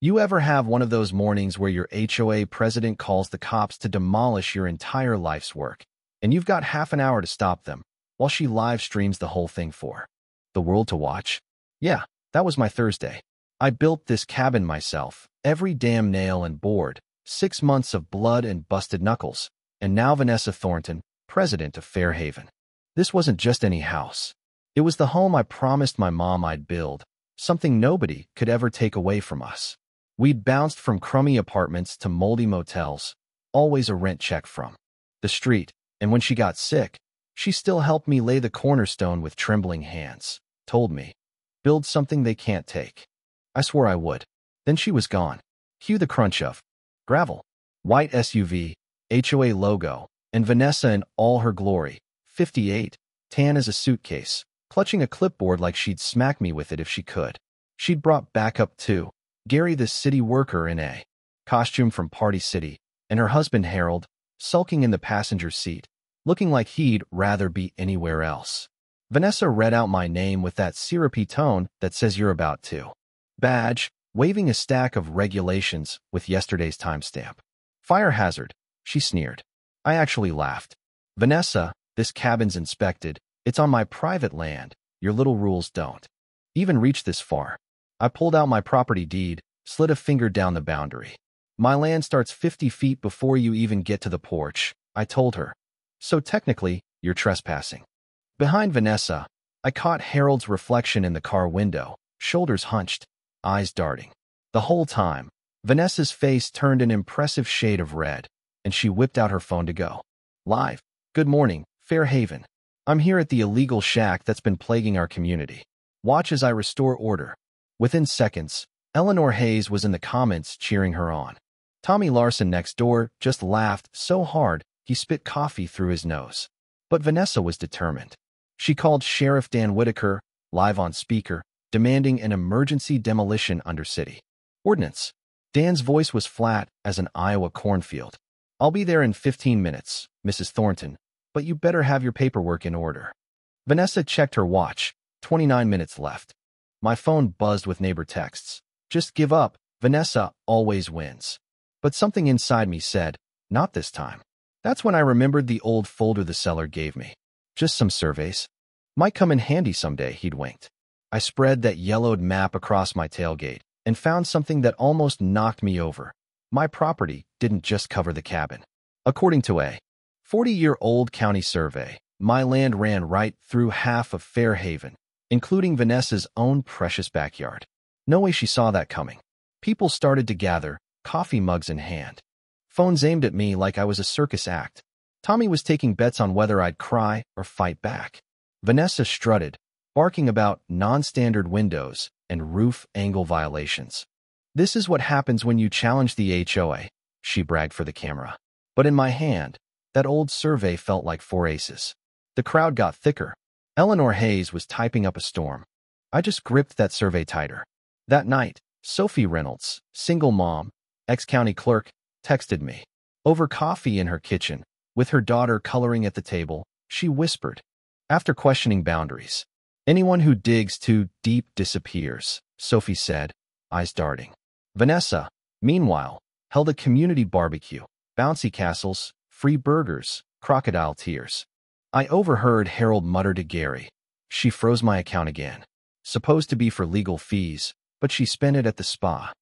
You ever have one of those mornings where your HOA president calls the cops to demolish your entire life's work, and you've got half an hour to stop them, while she live streams the whole thing for the world to watch? Yeah, that was my Thursday. I built this cabin myself, every damn nail and board, 6 months of blood and busted knuckles, and now Vanessa Thornton, president of Fairhaven. This wasn't just any house. It was the home I promised my mom I'd build, something nobody could ever take away from us. We'd bounced from crummy apartments to moldy motels, always a rent check from the street, and when she got sick, she still helped me lay the cornerstone with trembling hands, told me, build something they can't take. I swore I would. Then she was gone. Cue the crunch of gravel, white SUV, HOA logo, and Vanessa in all her glory, 58, tan as a suitcase, clutching a clipboard like she'd smack me with it if she could. She'd brought backup too. Gary, the city worker in a costume from Party City, and her husband Harold, sulking in the passenger seat, looking like he'd rather be anywhere else. Vanessa read out my name with that syrupy tone that says you're about to badge, waving a stack of regulations with yesterday's timestamp. Fire hazard, she sneered. I actually laughed. Vanessa, this cabin's inspected. It's on my private land. Your little rules don't even reach this far. I pulled out my property deed, slid a finger down the boundary. My land starts 50 feet before you even get to the porch, I told her. So technically, you're trespassing. Behind Vanessa, I caught Harold's reflection in the car window, shoulders hunched, eyes darting. The whole time, Vanessa's face turned an impressive shade of red, and she whipped out her phone to go live. Good morning, Fairhaven. I'm here at the illegal shack that's been plaguing our community. Watch as I restore order. Within seconds, Eleanor Hayes was in the comments cheering her on. Tommy Larson next door just laughed so hard he spit coffee through his nose. But Vanessa was determined. She called Sheriff Dan Whitaker, live on speaker, demanding an emergency demolition under city ordinance. Dan's voice was flat as an Iowa cornfield. I'll be there in 15 minutes, Mrs. Thornton, but you better have your paperwork in order. Vanessa checked her watch, 29 minutes left. My phone buzzed with neighbor texts. Just give up, Vanessa always wins. But something inside me said, not this time. That's when I remembered the old folder the seller gave me. Just some surveys. Might come in handy someday, he'd winked. I spread that yellowed map across my tailgate and found something that almost knocked me over. My property didn't just cover the cabin. According to a 40-year-old county survey, my land ran right through half of Fairhaven, including Vanessa's own precious backyard. No way she saw that coming. People started to gather, coffee mugs in hand. Phones aimed at me like I was a circus act. Tommy was taking bets on whether I'd cry or fight back. Vanessa strutted, barking about non-standard windows and roof angle violations. This is what happens when you challenge the HOA, she bragged for the camera. But in my hand, that old survey felt like 4 aces. The crowd got thicker. Eleanor Hayes was typing up a storm. I just gripped that survey tighter. That night, Sophie Reynolds, single mom, ex-county clerk, texted me. Over coffee in her kitchen, with her daughter coloring at the table, she whispered, after questioning boundaries. Anyone who digs too deep disappears, Sophie said, eyes darting. Vanessa, meanwhile, held a community barbecue, bouncy castles, free burgers, crocodile tears. I overheard Harold mutter to Gary. She froze my account again. Supposed to be for legal fees, but she spent it at the spa.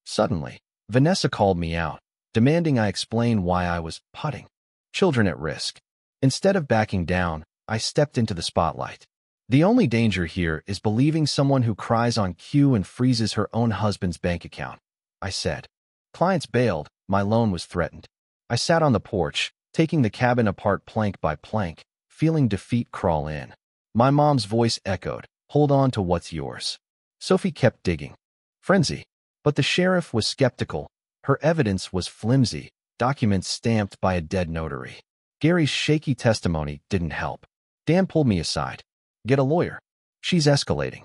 Suddenly, Vanessa called me out, demanding I explain why I was putting children at risk. Instead of backing down, I stepped into the spotlight. The only danger here is believing someone who cries on cue and freezes her own husband's bank account, I said. Clients bailed, my loan was threatened. I sat on the porch, taking the cabin apart plank by plank, feeling defeat crawl in. My mom's voice echoed, hold on to what's yours. Sophie kept digging. Frenzy. But the sheriff was skeptical. Her evidence was flimsy, documents stamped by a dead notary. Gary's shaky testimony didn't help. Dan pulled me aside. Get a lawyer. She's escalating.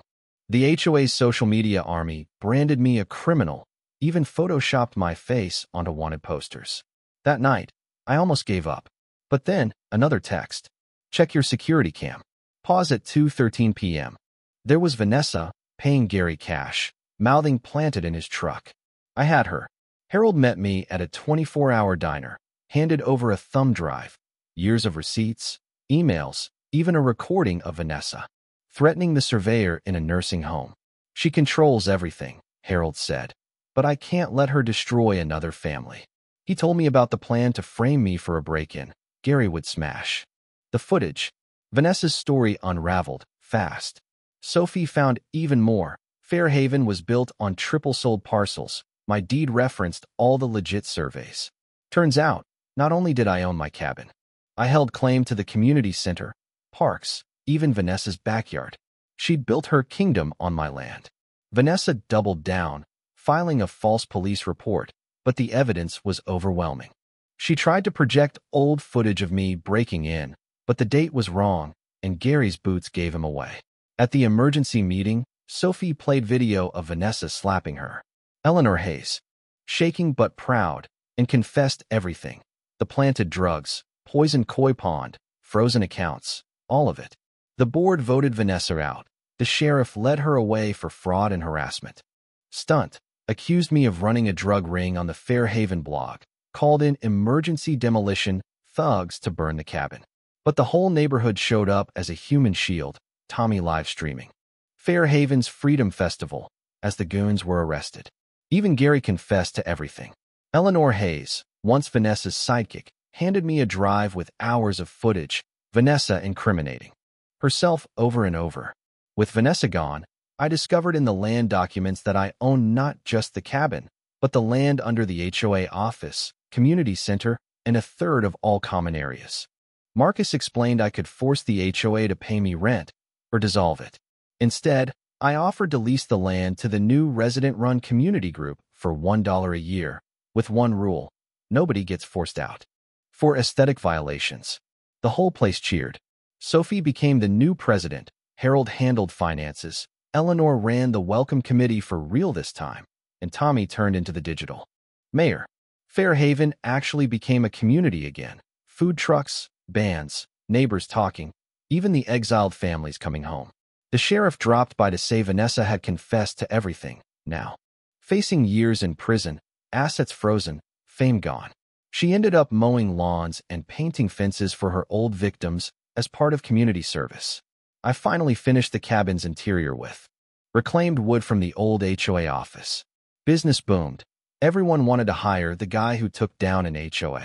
The HOA's social media army branded me a criminal, even photoshopped my face onto wanted posters. That night, I almost gave up. But then, another text. Check your security cam. Pause at 2:13 p.m. There was Vanessa, paying Gary cash, mouthing planted in his truck. I had her. Harold met me at a 24-hour diner, handed over a thumb drive, years of receipts, emails, even a recording of Vanessa, threatening the surveyor in a nursing home. She controls everything, Harold said, but I can't let her destroy another family. He told me about the plan to frame me for a break-in Gary would smash. The footage. Vanessa's story unraveled fast. Sophie found even more. Fairhaven was built on triple-sold parcels. My deed referenced all the legit surveys. Turns out, not only did I own my cabin, I held claim to the community center, parks, even Vanessa's backyard. She'd built her kingdom on my land. Vanessa doubled down, filing a false police report, but the evidence was overwhelming. She tried to project old footage of me breaking in, but the date was wrong, and Gary's boots gave him away. At the emergency meeting, Sophie played video of Vanessa slapping her. Eleanor Hayes, shaking but proud, and confessed everything. The planted drugs, poisoned koi pond, frozen accounts, all of it. The board voted Vanessa out. The sheriff led her away for fraud and harassment. Stunt, accused me of running a drug ring on the Fairhaven blog, called in emergency demolition thugs to burn the cabin. But the whole neighborhood showed up as a human shield, Tommy live streaming. Fairhaven's Freedom Festival, as the goons were arrested. Even Gary confessed to everything. Eleanor Hayes, once Vanessa's sidekick, handed me a drive with hours of footage, Vanessa incriminating herself over and over. With Vanessa gone, I discovered in the land documents that I owned not just the cabin, but the land under the HOA office, community center, and a third of all common areas. Marcus explained I could force the HOA to pay me rent or dissolve it. Instead, I offered to lease the land to the new resident-run community group for $1 a year, with one rule: nobody gets forced out. For aesthetic violations, the whole place cheered. Sophie became the new president, Harold handled finances, Eleanor ran the welcome committee for real this time, and Tommy turned into the digital mayor. Fairhaven actually became a community again. Food trucks, bands, neighbors talking, even the exiled families coming home. The sheriff dropped by to say Vanessa had confessed to everything, now. Facing years in prison, assets frozen, fame gone. She ended up mowing lawns and painting fences for her old victims as part of community service. I finally finished the cabin's interior with reclaimed wood from the old HOA office. Business boomed. Everyone wanted to hire the guy who took down an HOA.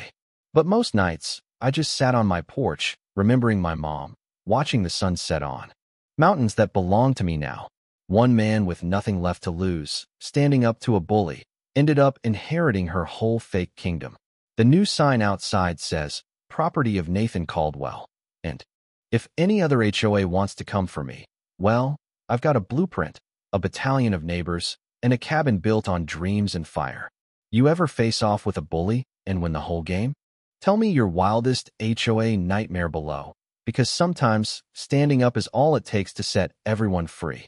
But most nights, I just sat on my porch, remembering my mom, watching the sun set on mountains that belonged to me now. One man with nothing left to lose, standing up to a bully, ended up inheriting her whole fake kingdom. The new sign outside says, "Property of Nathan Caldwell." And if any other HOA wants to come for me, well, I've got a blueprint, a battalion of neighbors, and a cabin built on dreams and fire. You ever face off with a bully and win the whole game? Tell me your wildest HOA nightmare below, because sometimes standing up is all it takes to set everyone free.